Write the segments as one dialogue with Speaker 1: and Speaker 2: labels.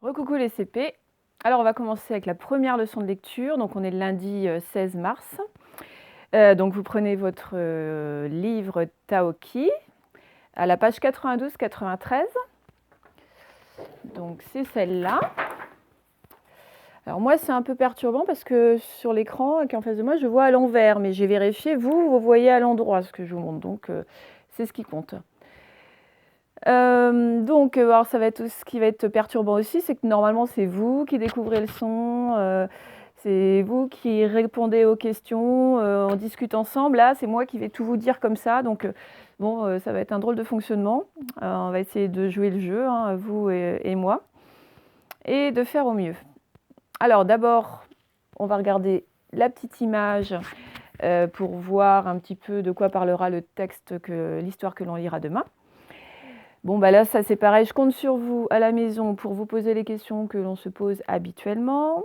Speaker 1: Recoucou les CP. Alors on va commencer avec la première leçon de lecture. Donc on est le lundi 16 mars. Donc vous prenez votre livre Taoki à la page 92-93. Donc c'est celle-là. Alors moi c'est un peu perturbant parce que sur l'écran qui est en face de moi je vois à l'envers, mais j'ai vérifié, vous voyez à l'endroit ce que je vous montre. Donc c'est ce qui compte. Alors ça va être ce qui va être perturbant aussi, c'est que normalement c'est vous qui découvrez le son, c'est vous qui répondez aux questions, on discute ensemble. Là, c'est moi qui vais tout vous dire comme ça, donc ça va être un drôle de fonctionnement. On va essayer de jouer le jeu, hein, vous et moi, et de faire au mieux. Alors d'abord, on va regarder la petite image pour voir un petit peu de quoi parlera le texte, l'histoire que l'on lira demain. Bon, bah là, ça c'est pareil, je compte sur vous à la maison pour vous poser les questions que l'on se pose habituellement.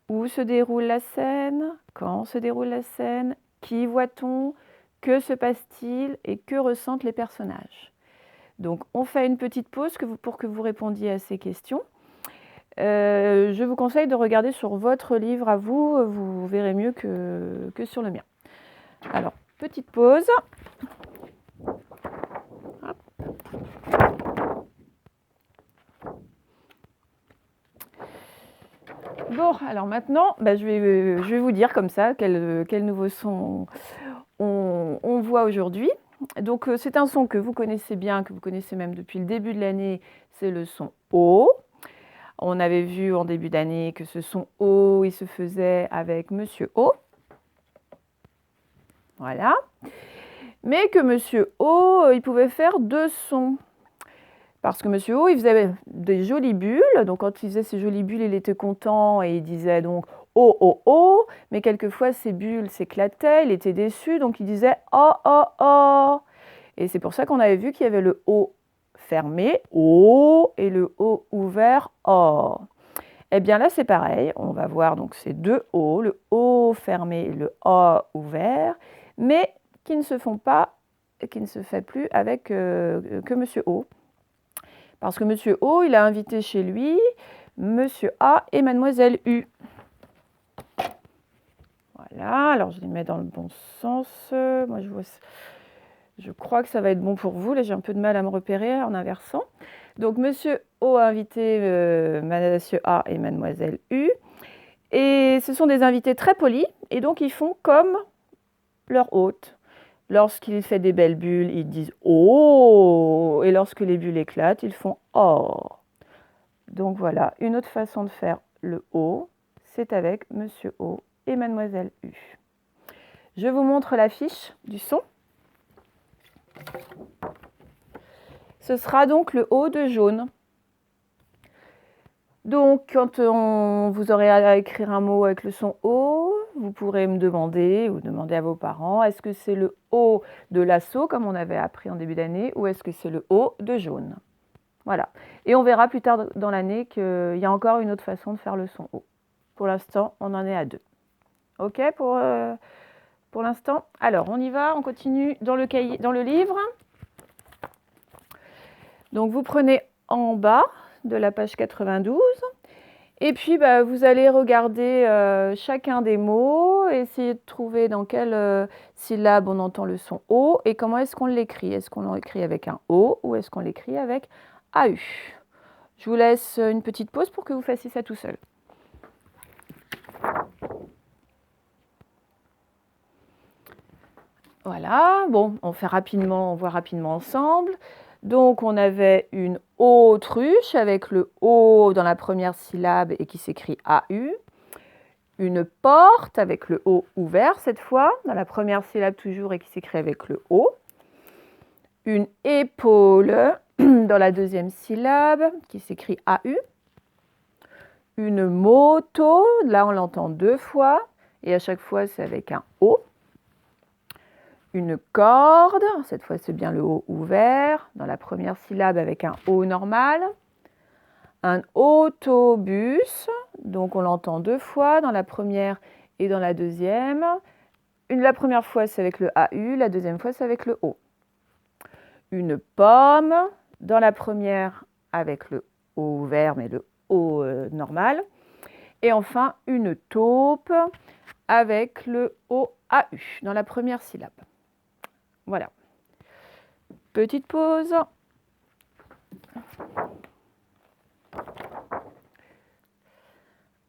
Speaker 1: Où se déroule la scène? Quand se déroule la scène? Qui voit-on? Que se passe-t-il? Et que ressentent les personnages? Donc, on fait une petite pause pour que vous répondiez à ces questions. Je vous conseille de regarder sur votre livre à vous, vous verrez mieux que sur le mien. Alors, petite pause. Hop. Bon, alors maintenant, je vais vous dire comme ça quel nouveau son on voit aujourd'hui. Donc c'est un son que vous connaissez bien, que vous connaissez même depuis le début de l'année, c'est le son O. On avait vu en début d'année que ce son O, il se faisait avec Monsieur O. Voilà. Mais que Monsieur O, il pouvait faire deux sons. Parce que Monsieur O, il faisait des jolies bulles. Donc, quand il faisait ces jolies bulles, il était content et il disait donc oh, oh, oh. Mais quelquefois, ces bulles s'éclataient, il était déçu, donc il disait oh, oh, oh. Et c'est pour ça qu'on avait vu qu'il y avait le O fermé, O, et le O ouvert, O. Eh bien là, c'est pareil. On va voir donc ces deux O, le O fermé et le O ouvert, mais qui ne se font pas, qui ne se fait plus avec que Monsieur O. Parce que Monsieur O, il a invité chez lui Monsieur A et Mademoiselle U. Voilà, alors je les mets dans le bon sens. Moi, je crois que ça va être bon pour vous. Là, j'ai un peu de mal à me repérer en inversant. Donc, Monsieur O a invité Monsieur A et Mademoiselle U. Et ce sont des invités très polis. Et donc, ils font comme leur hôte. Lorsqu'il fait des belles bulles, ils disent « Oh !» Et lorsque les bulles éclatent, ils font « Oh !» Donc voilà, une autre façon de faire le O, c'est avec Monsieur O et Mademoiselle U. Je vous montre la fiche du son. Ce sera donc le O de jaune. Donc, quand vous aurez à écrire un mot avec le son O, vous pourrez me demander ou demander à vos parents, est-ce que c'est le O de l'assaut, comme on avait appris en début d'année, ou est-ce que c'est le O de jaune? Voilà. Et on verra plus tard dans l'année qu'il y a encore une autre façon de faire le son O. Pour l'instant, on en est à 2. OK pour l'instant? Alors, on y va, on continue dans le livre. Donc, vous prenez en bas de la page 92. Et puis, vous allez regarder chacun des mots, essayer de trouver dans quelle syllabe on entend le son O et comment est-ce qu'on l'écrit. Est-ce qu'on l'écrit avec un O ou est-ce qu'on l'écrit avec AU? Je vous laisse une petite pause pour que vous fassiez ça tout seul. Voilà, bon, on voit rapidement ensemble. Donc, on avait une autruche avec le O dans la première syllabe et qui s'écrit AU. Une porte avec le O ouvert cette fois, dans la première syllabe toujours et qui s'écrit avec le O. Une épaule dans la deuxième syllabe qui s'écrit AU. Une moto, là on l'entend deux fois et à chaque fois c'est avec un O. Une corde, cette fois c'est bien le O ouvert, dans la première syllabe avec un O normal. Un autobus, donc on l'entend deux fois, dans la première et dans la deuxième. La première fois c'est avec le AU, la deuxième fois c'est avec le O. Une pomme, dans la première avec le O ouvert mais le O normal. Et enfin, une taupe avec le OAU dans la première syllabe. Voilà. Petite pause.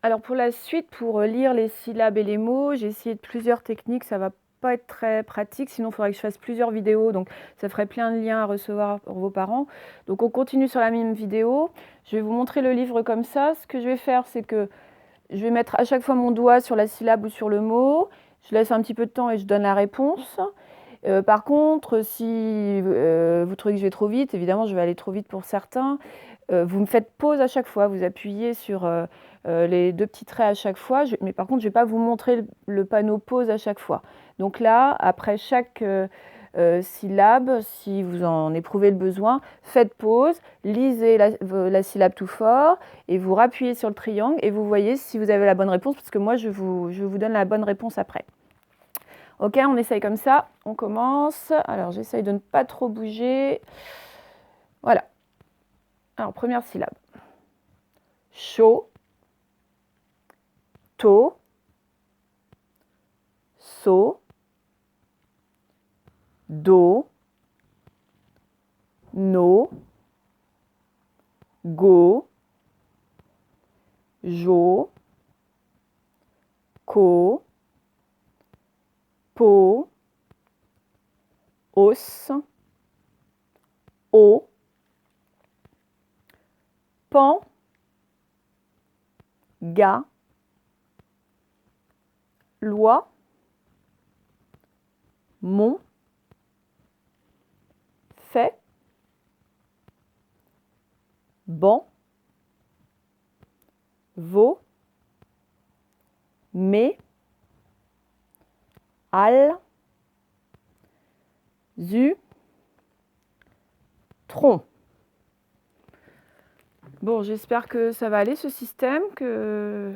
Speaker 1: Alors pour la suite, pour lire les syllabes et les mots, j'ai essayé de plusieurs techniques, ça ne va pas être très pratique, sinon il faudrait que je fasse plusieurs vidéos, donc ça ferait plein de liens à recevoir pour vos parents. Donc on continue sur la même vidéo, je vais vous montrer le livre comme ça. Ce que je vais faire, c'est que je vais mettre à chaque fois mon doigt sur la syllabe ou sur le mot, je laisse un petit peu de temps et je donne la réponse. Par contre, si vous trouvez que je vais trop vite, évidemment je vais aller trop vite pour certains, vous me faites pause à chaque fois, vous appuyez sur les deux petits traits à chaque fois, mais par contre je ne vais pas vous montrer le panneau pause à chaque fois. Donc là, après chaque syllabe, si vous en éprouvez le besoin, faites pause, lisez la syllabe tout fort et vous rappuyez sur le triangle et vous voyez si vous avez la bonne réponse, parce que moi je vous donne la bonne réponse après. Ok, on essaye comme ça, on commence. Alors j'essaye de ne pas trop bouger. Voilà. Alors première syllabe. Chaud, tôt, saut, do, no, go, jo, co, po, os, o, pan, ga, loi, mon, fait, ban, vaut, mais, al, zu, tronc. Bon, j'espère que ça va aller ce système, que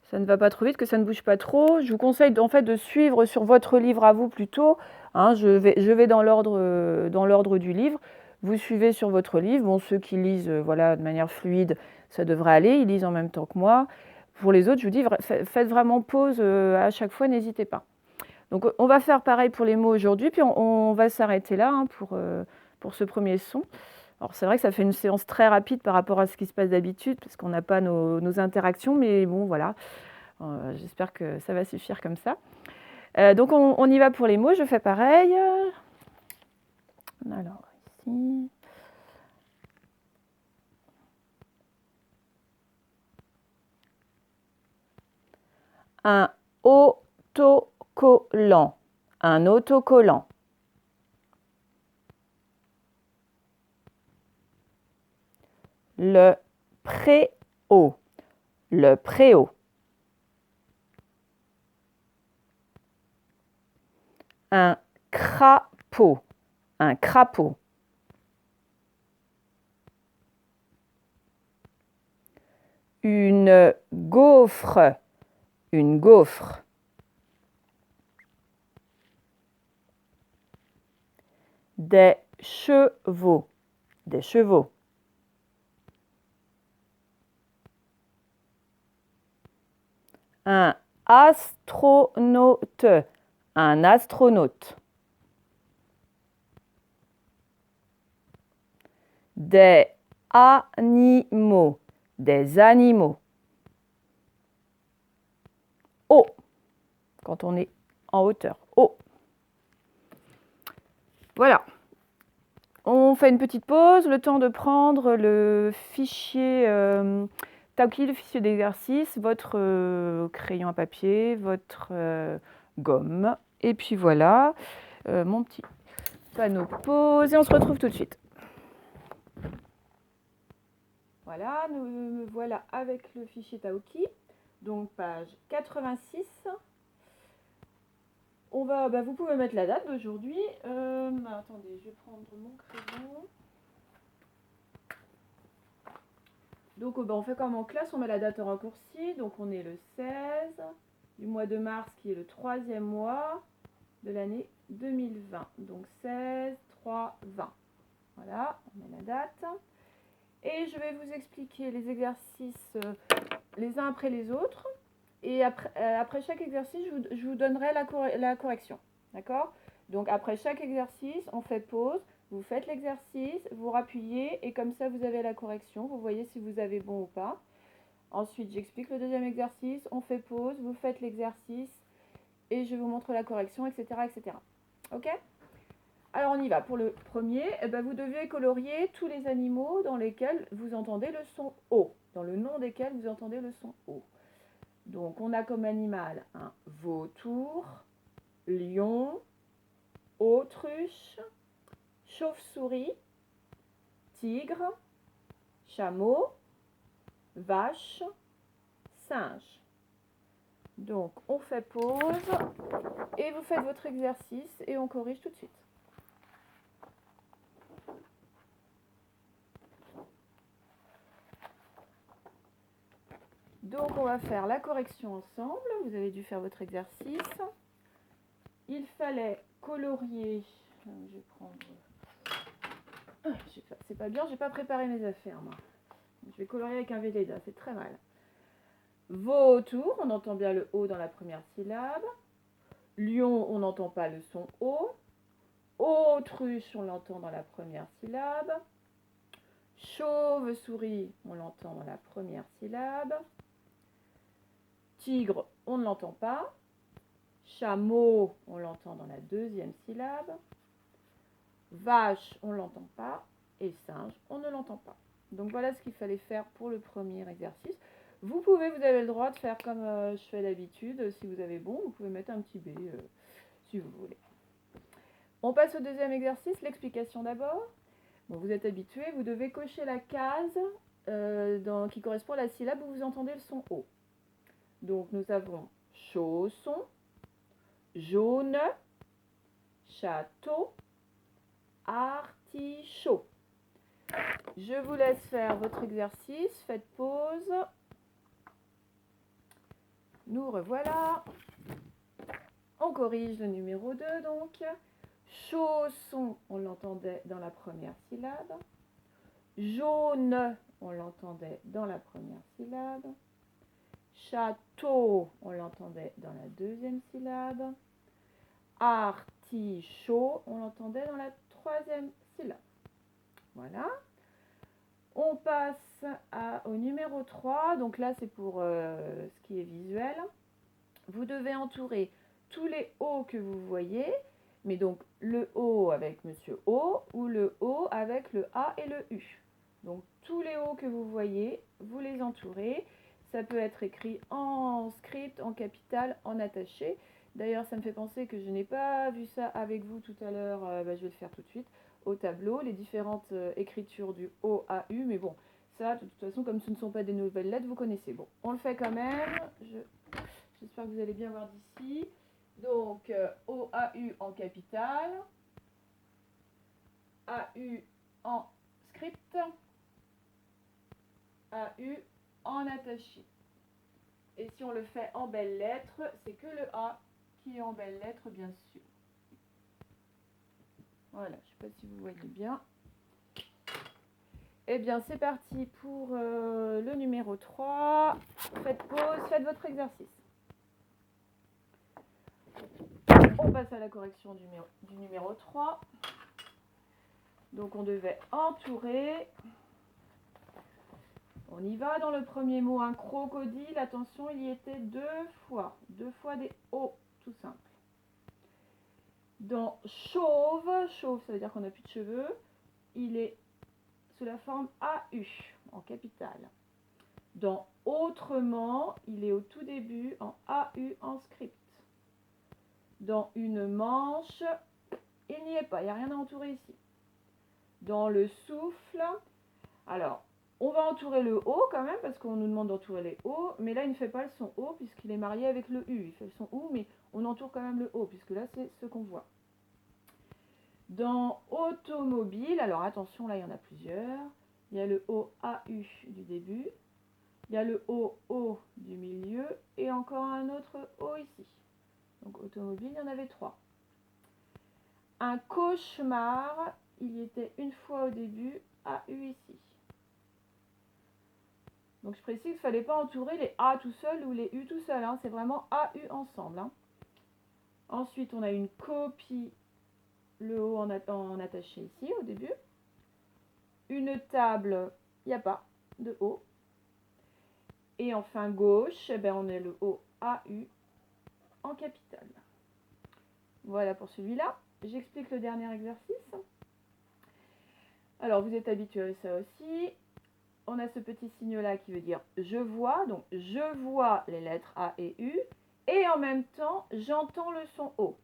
Speaker 1: ça ne va pas trop vite, que ça ne bouge pas trop. Je vous conseille en fait de suivre sur votre livre à vous plutôt. Hein, je vais dans l'ordre du livre. Vous suivez sur votre livre. Bon, ceux qui lisent voilà, de manière fluide, ça devrait aller. Ils lisent en même temps que moi. Pour les autres, je vous dis, faites vraiment pause à chaque fois, n'hésitez pas. Donc on va faire pareil pour les mots aujourd'hui, puis on va s'arrêter là hein, pour ce premier son. Alors c'est vrai que ça fait une séance très rapide par rapport à ce qui se passe d'habitude, parce qu'on n'a pas nos interactions, mais bon voilà, j'espère que ça va suffire comme ça. Donc on y va pour les mots, je fais pareil. Alors ici. Un autocollant. Un autocollant. Le préau. Le préau. Un crapaud. Un crapaud. Une gaufre. Une gaufre. Des chevaux. Des chevaux. Un astronaute. Un astronaute. Des animaux. Des animaux. Haut. Quand on est en hauteur. Haut. Voilà. On fait une petite pause, le temps de prendre le fichier Taoki, le fichier d'exercice, votre crayon à papier, votre gomme. Et puis voilà, mon petit panneau pause et on se retrouve tout de suite. Voilà, nous voilà avec le fichier Taoki, donc page 86. Vous pouvez mettre la date d'aujourd'hui. Attendez, je vais prendre mon crayon. Donc on fait comme en classe, on met la date en raccourci. Donc on est le 16 du mois de mars qui est le 3e mois de l'année 2020. Donc 16, 3, 20. Voilà, on met la date. Et je vais vous expliquer les exercices les uns après les autres. Et après chaque exercice, je vous donnerai la correction. D'accord? Donc après chaque exercice, on fait pause, vous faites l'exercice, vous rappuyez et comme ça vous avez la correction. Vous voyez si vous avez bon ou pas. Ensuite, j'explique le deuxième exercice, on fait pause, vous faites l'exercice et je vous montre la correction, etc. etc. Ok? Alors on y va. Pour le premier, vous devez colorier tous les animaux dans lesquels vous entendez le son O, dans le nom desquels vous entendez le son O. Donc on a comme animal un vautour, lion, autruche, chauve-souris, tigre, chameau, vache, singe. Donc on fait pause et vous faites votre exercice et on corrige tout de suite. Donc on va faire la correction ensemble. Vous avez dû faire votre exercice. Il fallait colorier. Je vais prendre. C'est pas bien, j'ai pas préparé mes affaires moi. Je vais colorier avec un Velleda, c'est très mal. Vautour, on entend bien le O dans la première syllabe. Lion, on n'entend pas le son O. Autruche, on l'entend dans la première syllabe. Chauve-souris, on l'entend dans la première syllabe. Tigre, on ne l'entend pas. Chameau, on l'entend dans la deuxième syllabe. Vache, on ne l'entend pas. Et singe, on ne l'entend pas. Donc voilà ce qu'il fallait faire pour le premier exercice. Vous avez le droit de faire comme je fais d'habitude. Si vous avez bon, vous pouvez mettre un petit B si vous voulez. On passe au deuxième exercice, l'explication d'abord. Bon, vous êtes habitué, vous devez cocher la case qui correspond à la syllabe où vous entendez le son O. Donc nous avons chausson, jaune, château, artichaut. Je vous laisse faire votre exercice, faites pause. Nous revoilà. On corrige le numéro 2 donc. Chausson, on l'entendait dans la première syllabe. Jaune, on l'entendait dans la première syllabe. Château, on l'entendait dans la deuxième syllabe. Artichaut, on l'entendait dans la troisième syllabe. Voilà. On passe au numéro 3. Donc là, c'est pour ce qui est visuel. Vous devez entourer tous les O que vous voyez, mais donc le O avec Monsieur O ou le O avec le A et le U. Donc tous les O que vous voyez, vous les entourez. Ça peut être écrit en script, en capital, en attaché. D'ailleurs, ça me fait penser que je n'ai pas vu ça avec vous tout à l'heure. Je vais le faire tout de suite au tableau, les différentes écritures du O à U. Mais bon, ça, de toute façon, comme ce ne sont pas des nouvelles lettres, vous connaissez. Bon, on le fait quand même. J'espère que vous allez bien voir d'ici. Donc, O-A-U en capital, A-U en script, A-U en attaché. Et si on le fait en belles lettres, c'est que le A qui est en belles lettres, bien sûr. Voilà, je ne sais pas si vous voyez bien. Eh bien, c'est parti pour le numéro 3. Faites pause, faites votre exercice. On passe à la correction du numéro 3. Donc, on devait entourer. On y va dans le premier mot, un crocodile. Attention, il y était deux fois des O, tout simple. Dans chauve, chauve, ça veut dire qu'on n'a plus de cheveux. Il est sous la forme AU, en capitale. Dans autrement, il est au tout début en AU en script. Dans une manche, il n'y est pas, il n'y a rien à entourer ici. Dans le souffle, alors, on va entourer le O quand même, parce qu'on nous demande d'entourer les O, mais là, il ne fait pas le son O, puisqu'il est marié avec le U. Il fait le son U, mais on entoure quand même le O, puisque là, c'est ce qu'on voit. Dans automobile, alors attention, là, il y en a plusieurs. Il y a le O-A-U du début, il y a le O-O du milieu, et encore un autre O ici. Donc, automobile, il y en avait 3. Un cauchemar, il y était une fois au début, A-U ici. Donc je précise qu'il ne fallait pas entourer les A tout seul ou les U tout seul, hein. C'est vraiment A, U ensemble, hein. Ensuite, on a une copie, le haut en attaché ici au début. Une table, il n'y a pas de haut. Et enfin gauche, eh ben, on a le haut AU en capital. Voilà pour celui-là. J'explique le dernier exercice. Alors vous êtes habitué à ça aussi. On a ce petit signe-là qui veut dire je vois. Donc je vois les lettres A et U. Et en même temps, j'entends le son O.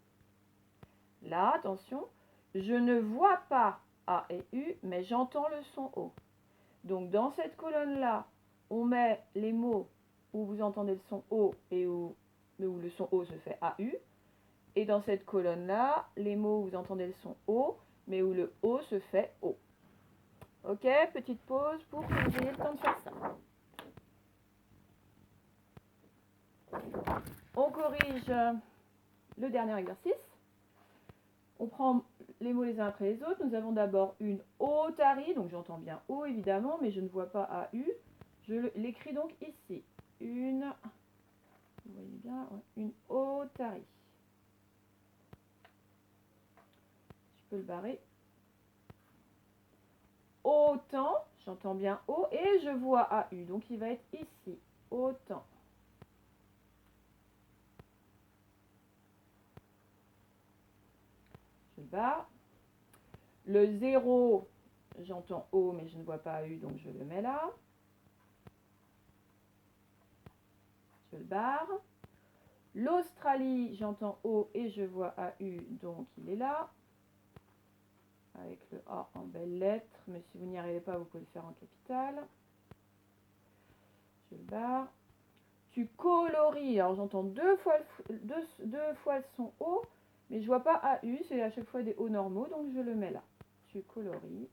Speaker 1: Là, attention, je ne vois pas A et U, mais j'entends le son O. Donc dans cette colonne-là, on met les mots où vous entendez le son O et où le son O se fait AU. Et dans cette colonne-là, les mots où vous entendez le son O, mais où le O se fait O. Ok, petite pause pour que vous ayez le temps de faire ça. On corrige le dernier exercice. On prend les mots les uns après les autres. Nous avons d'abord une otarie, donc j'entends bien O évidemment, mais je ne vois pas AU. Je l'écris donc ici. Une, vous voyez bien, une otarie. Je peux le barrer. Autant, j'entends bien O et je vois AU, donc il va être ici. Autant. Je le barre. Le 0, j'entends O, mais je ne vois pas AU, donc je le mets là. Je le barre. L'Australie, j'entends O et je vois AU, donc il est là. Avec le A en belles lettres, mais si vous n'y arrivez pas, vous pouvez le faire en capitale. Je le barre. Tu coloris, alors j'entends deux fois le son O, mais je ne vois pas AU, c'est à chaque fois des O normaux, donc je le mets là. Tu coloris.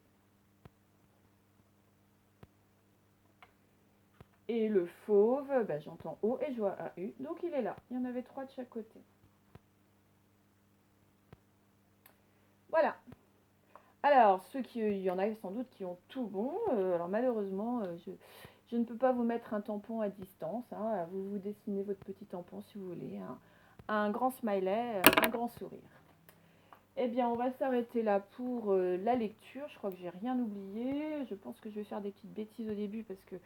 Speaker 1: Et le fauve, ben, j'entends O et je vois AU, donc il est là. Il y en avait 3 de chaque côté. Voilà. Alors, il y en a sans doute qui ont tout bon. Alors malheureusement, je ne peux pas vous mettre un tampon à distance. Hein. Vous dessinez votre petit tampon si vous voulez. Hein. Un grand smiley, un grand sourire. Eh bien, on va s'arrêter là pour la lecture. Je crois que j'ai rien oublié. Je pense que je vais faire des petites bêtises au début parce que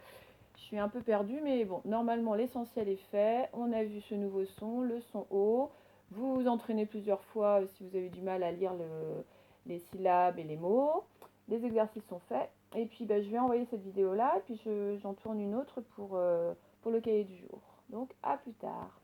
Speaker 1: je suis un peu perdue. Mais bon, normalement, l'essentiel est fait. On a vu ce nouveau son, le son O. Vous vous entraînez plusieurs fois si vous avez du mal à lire les syllabes et les mots. Les exercices sont faits. Et puis, je vais envoyer cette vidéo-là. Et puis, j'en tourne une autre pour le cahier du jour. Donc, à plus tard.